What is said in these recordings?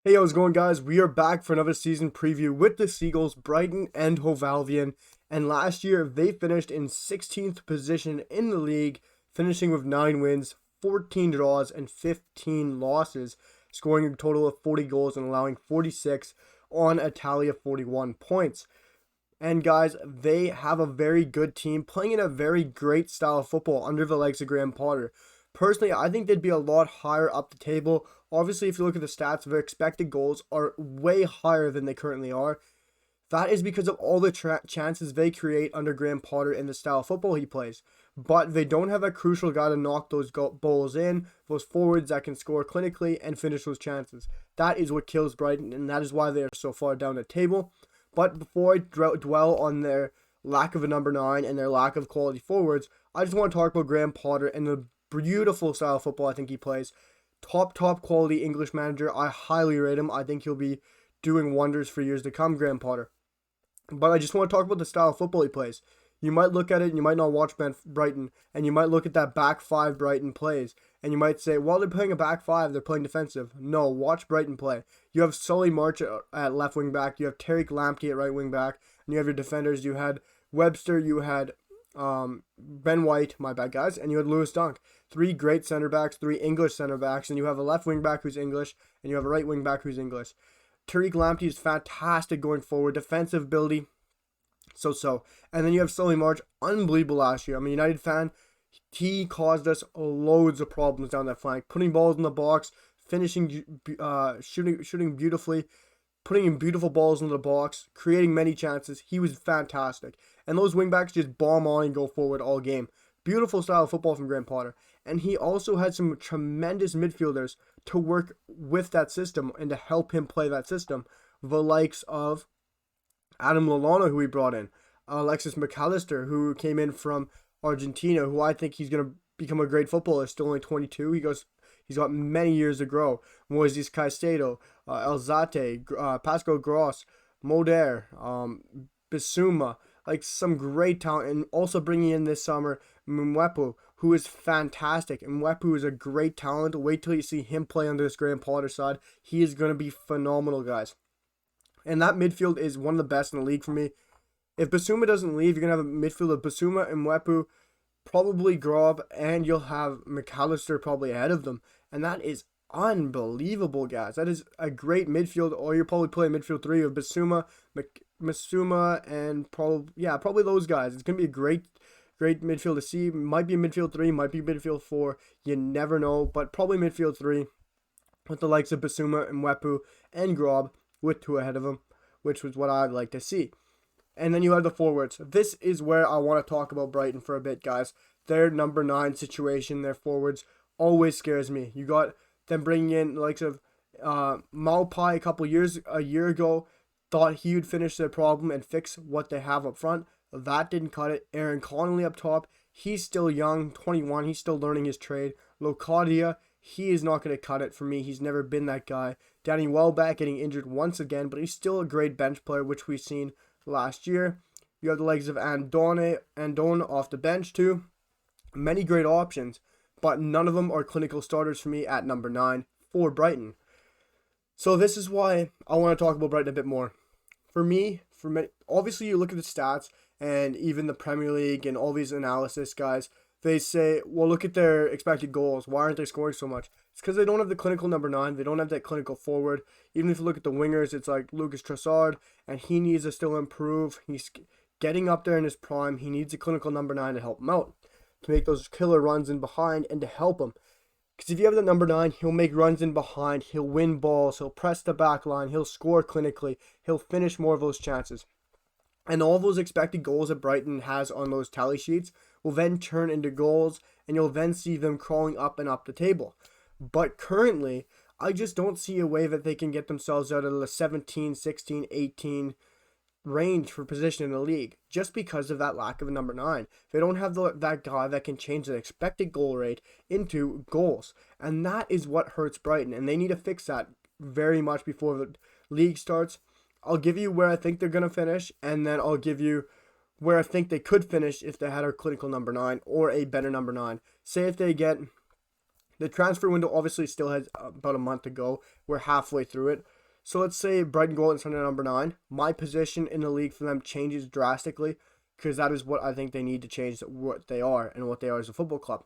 Hey, how's it going, guys? We are back for another season preview with the Seagulls, Brighton and Hove Albion. And last year, they finished in 16th position in the league, finishing with 9 wins, 14 draws, and 15 losses, scoring a total of 40 goals and allowing 46 on a tally of 41 points. And guys, they have a very good team playing in a very great style of football under the legs of Graham Potter. Personally, I think they'd be a lot higher up the table. Obviously, if you look at the stats, their expected goals are way higher than they currently are. That is because of all the chances they create under Graham Potter in the style of football he plays. But they don't have a crucial guy to knock those goals in, those forwards that can score clinically and finish those chances. That is what kills Brighton, and that is why they are so far down the table. But before I dwell on their lack of a number 9 and their lack of quality forwards, I just want to talk about Graham Potter and the beautiful style of football I think he plays. Top quality English manager. I highly rate him. I think he'll be doing wonders for years to come, Graham Potter. But I just want to talk about the style of football he plays. You might look at it and you might not watch Brighton, and you might look at that back 5 Brighton plays, and you might say, well, they're playing a back 5, they're playing defensive. No, watch Brighton play. You have Solly March at left wing back, you have Tariq Lamptey at right wing back, and you have your defenders. You had Webster, you had Ben White, my bad guys, and you had Lewis Dunk. 3 great center backs, 3 English center backs, and you have a left wing back who's English, and you have a right wing back who's English. Tariq Lamptey is fantastic going forward, defensive ability, so. And then you have Solly March, unbelievable last year. I'm a United fan. He caused us loads of problems down that flank, putting balls in the box, finishing, shooting beautifully, putting in beautiful balls into the box, creating many chances. He was fantastic. And those wingbacks just bomb on and go forward all game. Beautiful style of football from Graham Potter. And he also had some tremendous midfielders to work with that system and to help him play that system. The likes of Adam Lallana, who he brought in. Alexis McAllister, who came in from Argentina, who I think he's going to become a great footballer. Still only 22. He's got many years to grow. Moises Caicedo, Elzate, Pascal Gross, Moder, Bissouma, like some great talent. And also bringing in this summer Mwepu, who is fantastic. Mwepu is a great talent. Wait till you see him play under this Graham Potter side. He is going to be phenomenal, guys. And that midfield is one of the best in the league for me. If Bissouma doesn't leave, you're going to have a midfield of Bissouma and Mwepu, probably Grob, and you'll have McAllister probably ahead of them. And that is unbelievable, guys. That is a great midfield. Or you're probably playing midfield 3 of Bissouma, and probably those guys. It's going to be a great midfield to see. Might be a midfield 3, might be midfield 4. You never know, but probably midfield 3 with the likes of Bissouma and Mwepu and Grob with 2 ahead of them, which was what I'd like to see. And then you have the forwards. This is where I want to talk about Brighton for a bit, guys. Their number 9 situation, their forwards, always scares me. You got them bringing in the likes of Maupai a year ago. Thought he would finish their problem and fix what they have up front. That didn't cut it. Aaron Connolly up top. He's still young, 21. He's still learning his trade. Locadia, he is not going to cut it for me. He's never been that guy. Danny Welbeck getting injured once again, but he's still a great bench player, which we've seen last year. You have the legs of Andone off the bench too. Many great options, but none of them are clinical starters for me at number 9 for Brighton. So this is why I want to talk about Brighton a bit more. For me, obviously you look at the stats and even the Premier League and all these analysis guys, they say, well, look at their expected goals. Why aren't they scoring so much? It's because they don't have the clinical number 9. They don't have that clinical forward. Even if you look at the wingers, it's like Lucas Trossard, and he needs to still improve. He's getting up there in his prime. He needs a clinical number 9 to help him out, to make those killer runs in behind and to help him. Because if you have the number 9, he'll make runs in behind. He'll win balls. He'll press the back line. He'll score clinically. He'll finish more of those chances. And all those expected goals that Brighton has on those tally sheets will then turn into goals, and you'll then see them crawling up and up the table. But currently, I just don't see a way that they can get themselves out of the 17, 16, 18 range for position in the league, just because of that lack of a number 9. They don't have that guy that can change the expected goal rate into goals. And that is what hurts Brighton, and they need to fix that very much before the league starts. I'll give you where I think they're going to finish, and then I'll give you where I think they could finish if they had a clinical number 9 or a better number 9. Say if they get The transfer window obviously still has about a month to go. We're halfway through it. So let's say Brighton go out and sign at number 9. My position in the league for them changes drastically because that is what I think they need to change what they are and what they are as a football club.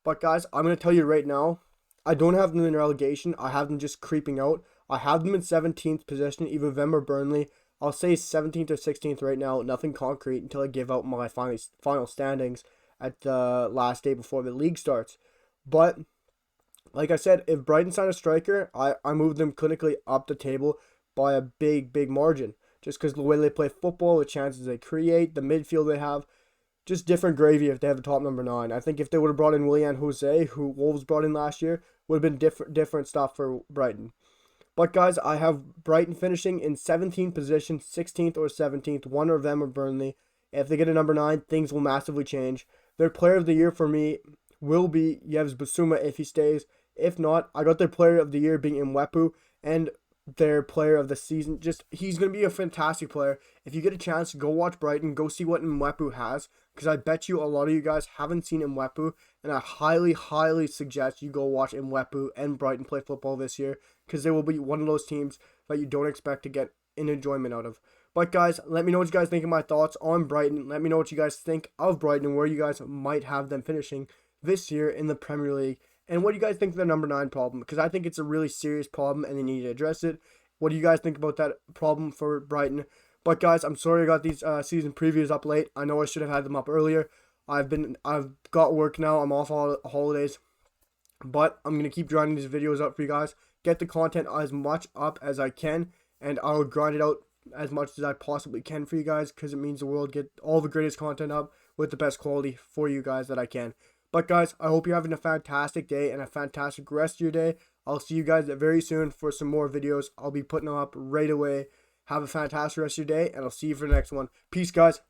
But guys, I'm going to tell you right now, I don't have them in relegation. I have them just creeping out. I have them in 17th position, either them or Burnley. I'll say 17th or 16th right now, nothing concrete until I give out my final standings at the last day before the league starts. But like I said, if Brighton sign a striker, I move them clinically up the table by a big margin. Just because the way they play football, the chances they create, the midfield they have, just different gravy if they have the top number 9. I think if they would have brought in Willian Jose, who Wolves brought in last year, would have been different stuff for Brighton. But guys, I have Brighton finishing in 17th position, 16th or 17th, one of them or Burnley. If they get a number 9, things will massively change. Their player of the year for me will be Yves Bissouma if he stays. If not, I got their player of the year being Mwepu, and their player of the season. Just, he's going to be a fantastic player. If you get a chance, go watch Brighton. Go see what Mwepu has, because I bet you a lot of you guys haven't seen Mwepu, and I highly suggest you go watch Mwepu and Brighton play football this year, because they will be one of those teams that you don't expect to get an enjoyment out of. But guys, let me know what you guys think of my thoughts on Brighton. Let me know what you guys think of Brighton and where you guys might have them finishing this year in the Premier League. And what do you guys think of the number 9 problem? Because I think it's a really serious problem and they need to address it. What do you guys think about that problem for Brighton? But guys, I'm sorry I got these season previews up late. I know I should have had them up earlier. I've got work now. I'm off all holidays. But I'm going to keep grinding these videos up for you guys. Get the content as much up as I can. And I'll grind it out as much as I possibly can for you guys, because it means the world. Get all the greatest content up with the best quality for you guys that I can. But guys, I hope you're having a fantastic day and a fantastic rest of your day. I'll see you guys very soon for some more videos. I'll be putting them up right away. Have a fantastic rest of your day, and I'll see you for the next one. Peace, guys.